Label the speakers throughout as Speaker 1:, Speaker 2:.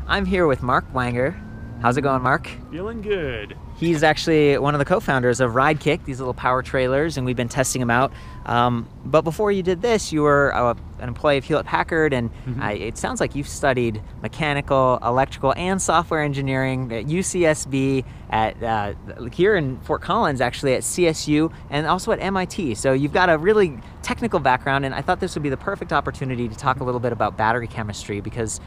Speaker 1: I'm here with Mark Wanger. How's it going, Mark?
Speaker 2: Feeling good.
Speaker 1: He's actually one of the co-founders of Ridekick, these little power trailers, and we've been testing them out. But before you did this, you were an employee of Hewlett-Packard, and it sounds like you've studied mechanical, electrical, and software engineering at UCSB, here in Fort Collins, actually, at CSU, and also at MIT. So you've got a really technical background, and I thought this would be the perfect opportunity to talk a little bit about battery chemistry, because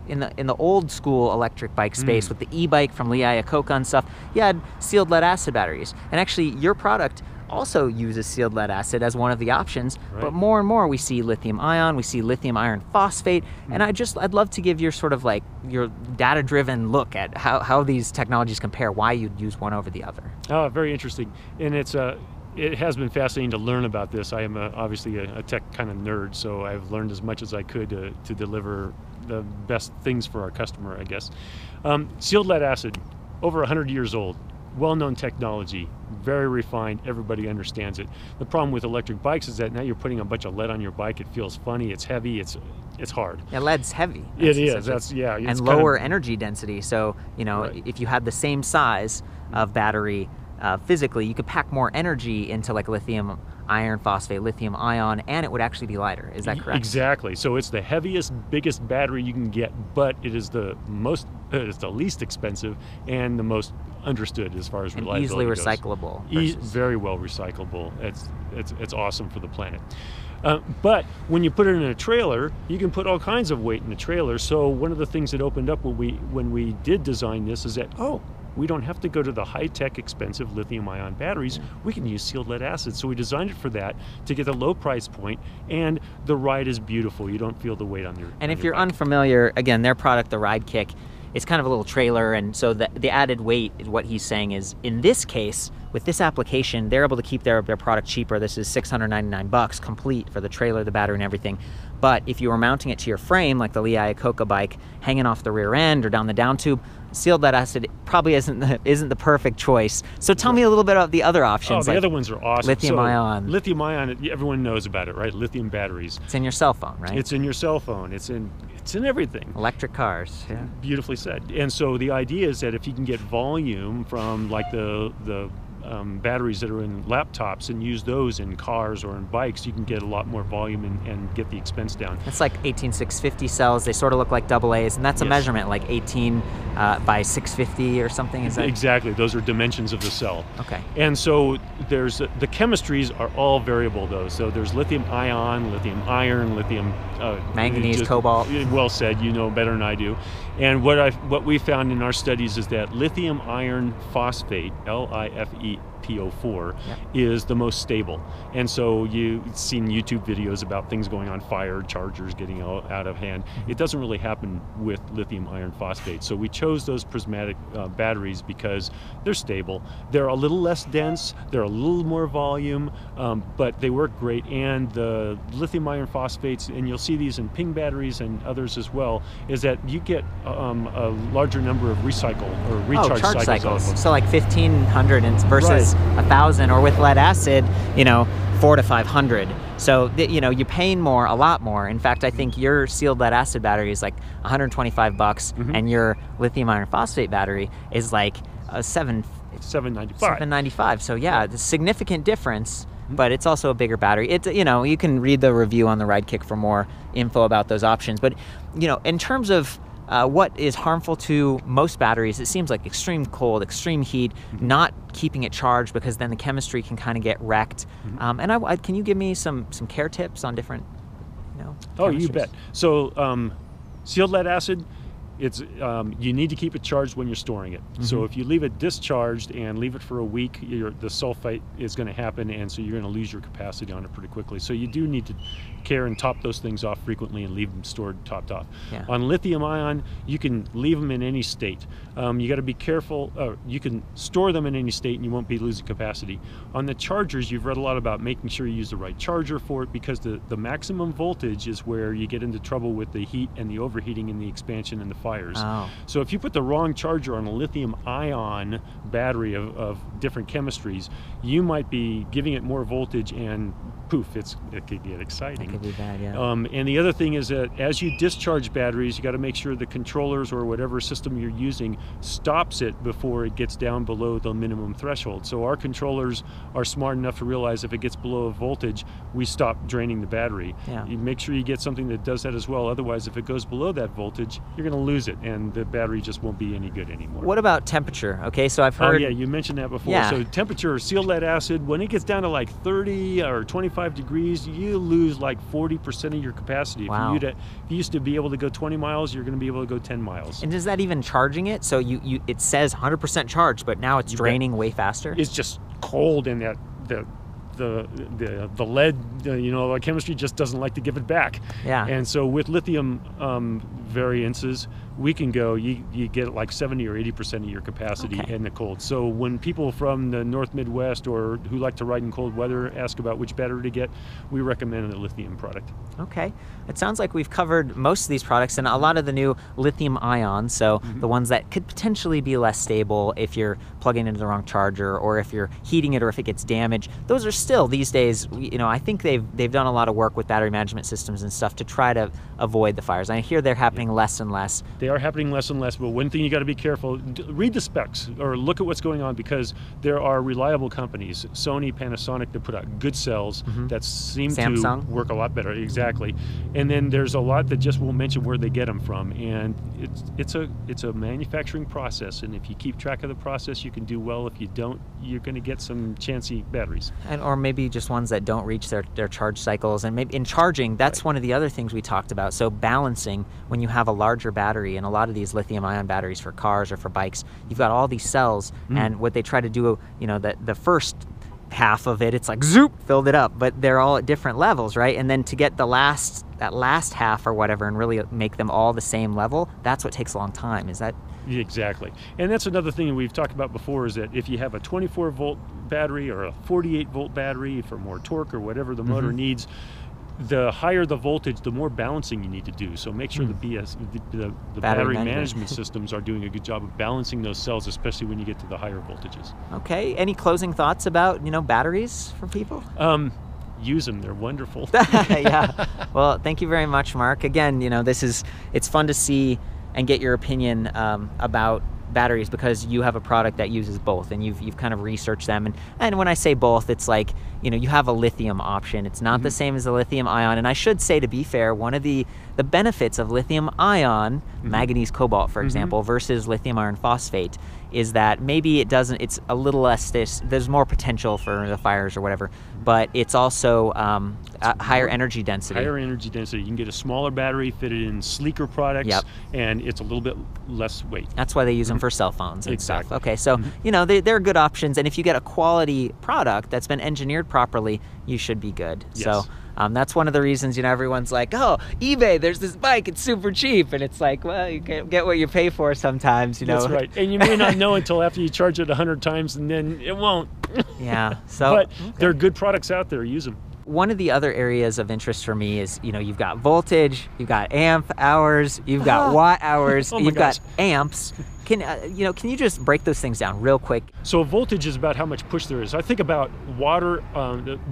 Speaker 1: in the old school electric bike space with the e-bike from Iacocca and stuff, you had sealed lead acid batteries, and actually your product also uses sealed lead acid as one of the options, but more and more we see lithium ion, we see lithium iron phosphate, and I'd love to give your sort of like your data-driven look at how these technologies compare, why you'd use one over the other.
Speaker 2: Oh, very interesting, and it has been fascinating to learn about this. I am obviously a tech kind of nerd, so I've learned as much as I could to deliver the best things for our customer, I guess. Sealed lead acid, over 100 years old, well-known technology, very refined, everybody understands it. The problem with electric bikes is that now you're putting a bunch of lead on your bike. It feels funny, it's heavy, it's hard.
Speaker 1: Yeah, lead's heavy.
Speaker 2: It is, yeah.
Speaker 1: And lower energy density, so if you had the same size of battery physically, you could pack more energy into like lithium iron phosphate, lithium ion, and it would actually be lighter. Is that correct?
Speaker 2: Exactly. So it's the heaviest, biggest battery you can get, but it is it's the least expensive and the most understood as far as reliability
Speaker 1: easily
Speaker 2: goes.
Speaker 1: Recyclable.
Speaker 2: Very well recyclable. It's awesome for the planet. But when you put it in a trailer, you can put all kinds of weight in the trailer. So one of the things that opened up when we did design this is that, we don't have to go to the high-tech, expensive lithium-ion batteries. We can use sealed lead acid. So we designed it for that, to get a low price point, and the ride is beautiful. You don't feel the weight on your
Speaker 1: And if you're unfamiliar, again, their product, the Ridekick, it's kind of a little trailer, and so the added weight is what he's saying is, in this case, with this application, they're able to keep their product cheaper. This is $699 complete for the trailer, the battery, and everything. But if you were mounting it to your frame, like the Iacocca bike, hanging off the rear end or down the down tube, sealed lead acid probably isn't the perfect choice. So tell me a little bit about the other options.
Speaker 2: The other ones are awesome.
Speaker 1: Lithium ion.
Speaker 2: Lithium ion, everyone knows about it, right? Lithium batteries.
Speaker 1: It's in your cell phone, right?
Speaker 2: It's in your cell phone. It's in everything.
Speaker 1: Electric cars. Yeah.
Speaker 2: Beautifully said. And so the idea is that if you can get volume from like the batteries that are in laptops and use those in cars or in bikes, you can get a lot more volume and get the expense down.
Speaker 1: It's like 18650 cells. They sort of look like AA's, and that's a measurement, like 18 by 650 or something. Is that
Speaker 2: exactly? Those are dimensions of the cell.
Speaker 1: Okay.
Speaker 2: And so there's the chemistries are all variable though. So there's lithium ion, lithium iron, lithium
Speaker 1: manganese, cobalt.
Speaker 2: Well said. You know better than I do. And what we found in our studies is that lithium iron phosphate, LiFePO4, is the most stable. And so you've seen YouTube videos about things going on fire, chargers getting out of hand. It doesn't really happen with lithium iron phosphate. So we chose those prismatic batteries because they're stable. They're a little less dense, they're a little more volume, but they work great. And the lithium iron phosphates, and you'll see these in ping batteries and others as well, is that you get a larger number of recycle or recharge cycles.
Speaker 1: So like 1,500 versus 1,000, or with lead acid, 400 to 500. So you're paying a lot more. In fact, I think your sealed lead acid battery is like $125, and your lithium iron phosphate battery is like $795. So yeah, it's a significant difference. But it's also a bigger battery. It's you can read the review on the Ridekick for more info about those options. But in terms of what is harmful to most batteries, it seems like extreme cold, extreme heat, not keeping it charged, because then the chemistry can kind of get wrecked. And can you give me some care tips on different,
Speaker 2: Oh, you bet. So sealed lead acid, you need to keep it charged when you're storing it. So if you leave it discharged and leave it for a week, the sulfite is going to happen, and so you're going to lose your capacity on it pretty quickly. So you do need to care and top those things off frequently and leave them stored topped off.
Speaker 1: Yeah.
Speaker 2: On lithium ion, you can leave them in any state. You got to be careful. You can store them in any state and you won't be losing capacity. On the chargers, you've read a lot about making sure you use the right charger for it, because the maximum voltage is where you get into trouble with the heat and the overheating and the expansion and the fires. So if you put the wrong charger on a lithium ion battery of different chemistries, you might be giving it more voltage, and poof, it could get exciting.
Speaker 1: could be bad, yeah.
Speaker 2: And the other thing is that as you discharge batteries, you got to make sure the controllers or whatever system you're using stops it before it gets down below the minimum threshold. So our controllers are smart enough to realize if it gets below a voltage, we stop draining the battery.
Speaker 1: Yeah.
Speaker 2: You make sure you get something that does that as well. Otherwise, if it goes below that voltage, you're going to lose it, and the battery just won't be any good anymore.
Speaker 1: What about temperature? Okay, so I've heard...
Speaker 2: Oh, yeah, you mentioned that before.
Speaker 1: Yeah.
Speaker 2: So temperature, seal lead acid, when it gets down to like 30 or 25 degrees, you lose like 40% of your capacity.
Speaker 1: Wow.
Speaker 2: If you used to be able to go 20 miles, you're going to be able to go 10 miles.
Speaker 1: And is that even charging it? So it says 100% charged, but now it's draining way faster?
Speaker 2: It's just cold, and that the lead, the chemistry just doesn't like to give it back.
Speaker 1: Yeah.
Speaker 2: And so with lithium variances, we can go, you get like 70 or 80% of your capacity in the cold. So when people from the North Midwest or who like to ride in cold weather ask about which battery to get, we recommend a lithium product.
Speaker 1: Okay. It sounds like we've covered most of these products and a lot of the new lithium ion, so the ones that could potentially be less stable if you're plugging into the wrong charger or if you're heating it or if it gets damaged. Those are still, these days, I think they've done a lot of work with battery management systems and stuff to try to avoid the fires. I hear they're happening less and less.
Speaker 2: They are happening less and less, but one thing you got to be careful, read the specs or look at what's going on, because there are reliable companies, Sony, Panasonic, that put out good cells that seem
Speaker 1: Samsung.
Speaker 2: to work a lot better. Exactly. And then there's a lot that just won't mention where they get them from, and it's a manufacturing process, and if you keep track of the process, you can do well. If you don't, you're going to get some chancy batteries.
Speaker 1: Or maybe just ones that don't reach their charge cycles. And maybe in charging, that's one of the other things we talked about. So balancing, when you have a larger battery, and a lot of these lithium ion batteries for cars or for bikes, you've got all these cells, and what they try to do, the first half of it, it's like zoop, filled it up, but they're all at different levels, right? And then to get that last half or whatever and really make them all the same level, that's what takes a long time. Is that?
Speaker 2: Exactly. And that's another thing we've talked about before, is that if you have a 24 volt battery or a 48 volt battery for more torque or whatever the motor needs, the higher the voltage, the more balancing you need to do. So make sure the battery management systems are doing a good job of balancing those cells, especially when you get to the higher voltages. Okay.
Speaker 1: Any closing thoughts about, batteries for people?
Speaker 2: Use them. They're wonderful.
Speaker 1: Yeah. Well, thank you very much, Mark. Again, it's fun to see and get your opinion about batteries, because you have a product that uses both, and you've kind of researched them. And when I say both, it's like, you have a lithium option. It's not the same as the lithium ion. And I should say, to be fair, one of the benefits of lithium ion, manganese cobalt, for example, versus lithium iron phosphate, is that maybe it's a little less, there's more potential for the fires or whatever, but it's also a higher energy density.
Speaker 2: Higher energy density. You can get a smaller battery, fit it in sleeker products, and it's a little bit less weight.
Speaker 1: That's why they use them for cell phones and
Speaker 2: exactly.
Speaker 1: stuff. Okay, so, they're good options, and if you get a quality product that's been engineered properly, you should be good.
Speaker 2: Yes.
Speaker 1: So that's one of the reasons, everyone's like, oh, eBay, there's this bike, it's super cheap. And it's like, well, you can't get what you pay for sometimes,
Speaker 2: That's right. And you may not know until after you charge it 100 times, and then it won't.
Speaker 1: Yeah. So,
Speaker 2: but there are good products out there. Use them.
Speaker 1: One of the other areas of interest for me is, you've got voltage, you've got amp hours, you've got watt hours, you've got amps. Can you just break those things down real quick?
Speaker 2: So voltage is about how much push there is. I think about water,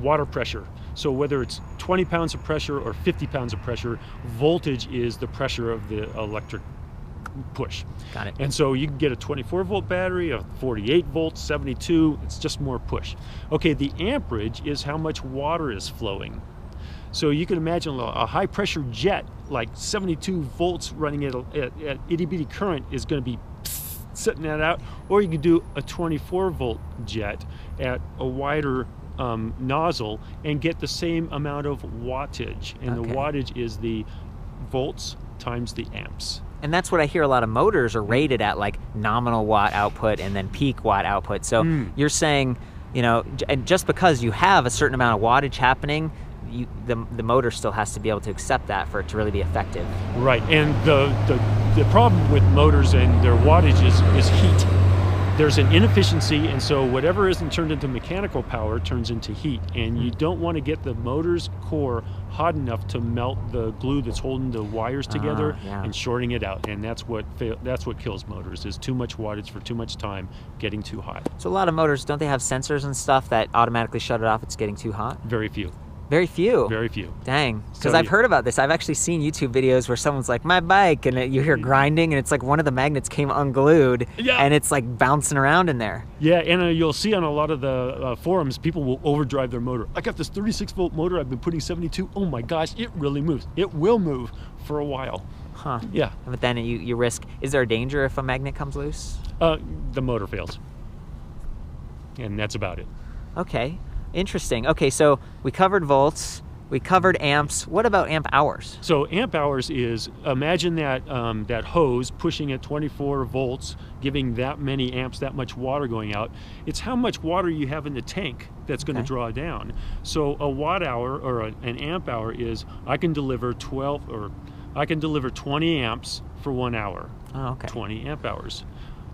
Speaker 2: water pressure. So whether it's 20 pounds of pressure or 50 pounds of pressure, voltage is the pressure of the electric push.
Speaker 1: Got it.
Speaker 2: And so you can get a 24 volt battery, a 48 volt, 72, it's just more push. Okay, the amperage is how much water is flowing. So you can imagine a high pressure jet, like 72 volts running at itty bitty current, is going to be setting that out. Or you could do a 24 volt jet at a wider nozzle and get the same amount of wattage. And the wattage is the volts times the amps.
Speaker 1: And that's what I hear a lot of motors are rated at, like nominal watt output and then peak watt output. So you're saying, and just because you have a certain amount of wattage happening, the motor still has to be able to accept that for it to really be effective.
Speaker 2: Right, and the problem with motors and their wattage is heat. There's an inefficiency, and so whatever isn't turned into mechanical power turns into heat, and you don't want to get the motor's core hot enough to melt the glue that's holding the wires together and shorting it out, and that's what kills motors, is too much wattage for too much time, getting too hot.
Speaker 1: So a lot of motors, don't they have sensors and stuff that automatically shut it off? It's getting too hot?
Speaker 2: Very few.
Speaker 1: Very few.
Speaker 2: Very few.
Speaker 1: Dang. Because
Speaker 2: So
Speaker 1: I've heard about this. I've actually seen YouTube videos where someone's like, my bike, and you hear grinding, and it's like one of the magnets came unglued, and it's like bouncing around in there.
Speaker 2: Yeah, and you'll see on a lot of the forums, people will overdrive their motor. I got this 36-volt motor, I've been putting 72. Oh my gosh, it really moves. It will move for a while.
Speaker 1: Huh.
Speaker 2: Yeah.
Speaker 1: But then you risk, is there a danger if a magnet comes loose?
Speaker 2: The motor fails. And that's about it.
Speaker 1: Okay. Interesting. Okay, so we covered volts, we covered amps. What about amp hours?
Speaker 2: So amp hours is, imagine that that hose pushing at 24 volts, giving that many amps, that much water going out. It's how much water you have in the tank that's going to draw down. So a watt hour or an amp hour is, I can deliver 20 amps for 1 hour.
Speaker 1: Oh, okay.
Speaker 2: 20 amp hours.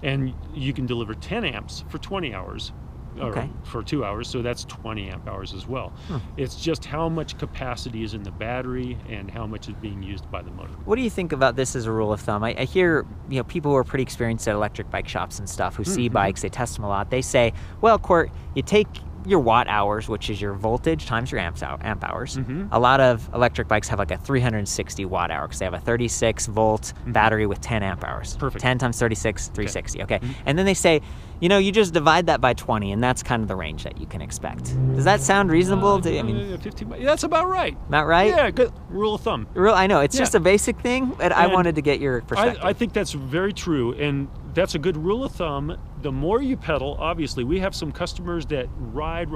Speaker 2: And you can deliver 10 amps for 20 hours. Or for 2 hours, so that's 20 amp hours as well. It's just how much capacity is in the battery and how much is being used by the motor.
Speaker 1: What do you think about this as a rule of thumb? I hear people who are pretty experienced at electric bike shops and stuff who see bikes, they test them a lot. They say, well, Court, you take your watt hours, which is your voltage times your amp hours. A lot of electric bikes have like a 360 watt hour because they have a 36 volt battery with 10 amp hours.
Speaker 2: Perfect.
Speaker 1: 10 times 36, 360. Okay. And then they say, you just divide that by 20, and that's kind of the range that you can expect. Does that sound reasonable?
Speaker 2: 15, that's about right.
Speaker 1: Not right?
Speaker 2: Yeah, good rule of thumb.
Speaker 1: I know, it's just a basic thing, but I wanted to get your perspective.
Speaker 2: I think that's very true, and that's a good rule of thumb. The more you pedal, obviously, we have some customers that ride.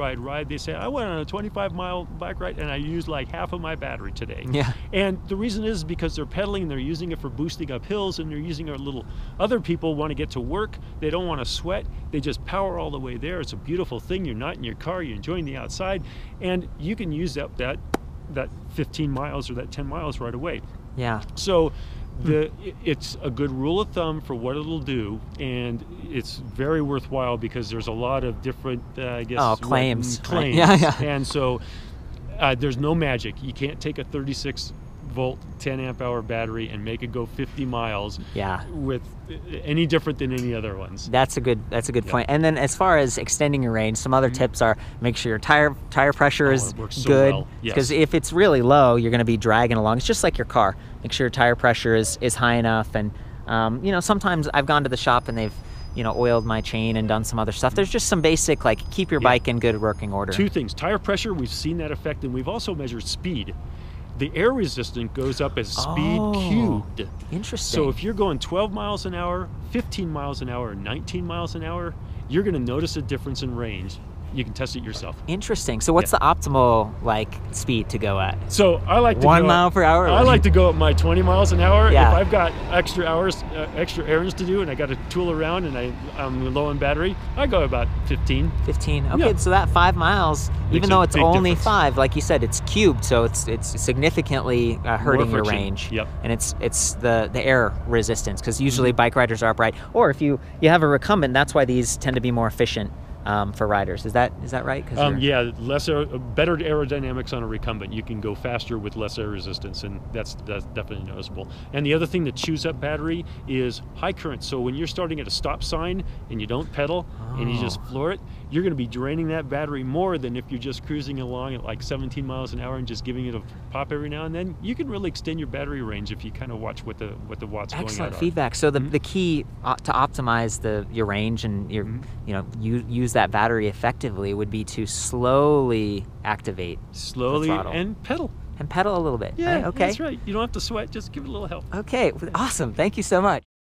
Speaker 2: They say, I went on a 25-mile bike ride, and I used like half of my battery today.
Speaker 1: Yeah.
Speaker 2: And the reason is because they're pedaling, and they're using it for boosting up hills, and they're using other people want to get to work. They don't want to sweat. They just power all the way there. It's a beautiful thing. You're not in your car. You're enjoying the outside. And you can use that 15 miles or that 10 miles right away.
Speaker 1: Yeah.
Speaker 2: So it's a good rule of thumb for what it'll do, and it's very worthwhile because there's a lot of different,
Speaker 1: claims.
Speaker 2: Claims.
Speaker 1: Right. Yeah.
Speaker 2: And so there's no magic. You can't take a 36 volt 10 amp hour battery and make it go 50 miles with any different than any other ones.
Speaker 1: That's a good point. And then as far as extending your range, some other tips are make sure your tire pressure is good, because if it's really low, you're going to be dragging along. It's just like your car. Make sure your tire pressure is high enough. And sometimes I've gone to the shop and they've oiled my chain and done some other stuff. There's just some basic, like, keep your bike in good working order.
Speaker 2: Two things: tire pressure, we've seen that effect, and we've also measured speed. The air resistance goes up as speed cubed.
Speaker 1: Interesting.
Speaker 2: So if you're going 12 miles an hour, 15 miles an hour, 19 miles an hour, you're going to notice a difference in range. You can test it yourself.
Speaker 1: Interesting. So what's the optimal speed to go at?
Speaker 2: So I like to
Speaker 1: 1 mile per hour.
Speaker 2: I like to go at my 20 miles an hour.
Speaker 1: Yeah.
Speaker 2: If I've got extra errands to do, and I got to tool around, and I'm low on battery, I go about 15.
Speaker 1: 15. Okay, so that 5 miles, even though it's only
Speaker 2: difference.
Speaker 1: 5, like you said, it's cubed, so it's significantly hurting your range.
Speaker 2: Yep.
Speaker 1: And it's the air resistance, because usually bike riders are upright, or if you have a recumbent, that's why these tend to be more efficient. For riders. Is that right?
Speaker 2: Yeah, better aerodynamics on a recumbent. You can go faster with less air resistance, and that's definitely noticeable. And the other thing that chews up battery is high current. So when you're starting at a stop sign and you don't pedal and you just floor it, you're going to be draining that battery more than if you're just cruising along at like 17 miles an hour and just giving it a pop every now and then. You can really extend your battery range if you kind of watch what the watts going out.
Speaker 1: Excellent feedback. So the key to optimize your range and use that battery effectively would be to slowly activate the throttle.
Speaker 2: And pedal.
Speaker 1: And pedal a little bit.
Speaker 2: Yeah,
Speaker 1: right? Okay.
Speaker 2: That's right. You don't have to sweat. Just give it a little help.
Speaker 1: Okay. Awesome. Thank you so much.